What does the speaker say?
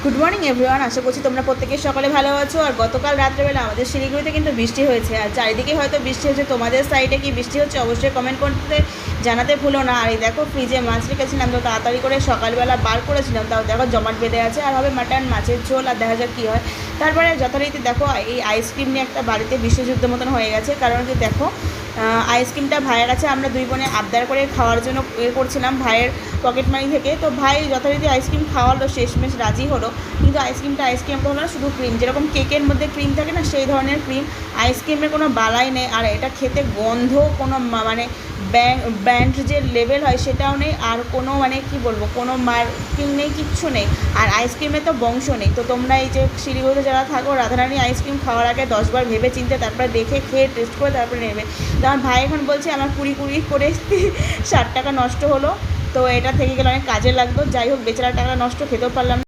Good morning everyone, আশা করছি তোমরা প্রত্যেকে সকালে ভালো আছো। আর গতকাল রাত্রেবেলা আমাদের শিলিগুড়িতে কিন্তু বৃষ্টি হয়েছে, আর চারিদিকে হয়তো বৃষ্টি হচ্ছে। তোমাদের সাইডে কি বৃষ্টি হচ্ছে অবশ্যই কমেন্ট করতে জানাতে ভুলো না। আর এই দেখো ফ্রিজে মাছ রেখেছিলাম, তো তাড়াতাড়ি করে সকালবেলা বার করেছিলাম, তাও দেখো জমাট বেঁধে আছে। আর হবে মাটন, মাছের ঝোল, আর দেখা যাক কী হয়। তারপরে যথারীতি দেখো এই আইসক্রিম নিয়ে একটা বাড়িতে বিশ্বযুদ্ধ মতন হয়ে গেছে। কারণ কি দেখো, আইসক্রিমটা ভাইয়ের কাছে আমরা দুই বোনে আবদার করে খাওয়ার জন্য করছিলাম ভাইয়ের পকেট মানি থেকে। তো ভাই যথারীতি আইসক্রিম খাওয়ালো, শেষমেশ রাজি হলো। কিন্তু আইসক্রিম হলো না, শুধু ক্রিম, যেরকম কেকের মধ্যে ক্রিম থাকে না সেই ধরনের ক্রিম। আইসক্রিমের কোনো বালাই নেই, আর এটা খেতে গন্ধ কোনো মানে ব্র্যান্ড যে লেভেল হয় সেটাও নেই, আর কোনো মানে কি বলবো, কোনো মার্কিং নেই, কিচ্ছু নেই। আর আইসক্রিমে তো বংশ নেই। তো তোমরা এই যে শিলিগুড়িতে যারা থাকো, রাধারানী আইসক্রিম খাওয়ার আগে 10বার ভেবে চিনতে তারপরে দেখে খেয়ে টেস্ট করে তারপরে নেবে। তো আমার ভাই এখন বলছে আমার কুড়ি করে 60 টাকা নষ্ট হলো, তো এটা থেকে গেলে অনেক কাজে লাগতো। যাই হোক, বেচারা টাকা নষ্ট, খেতেও পারলাম না।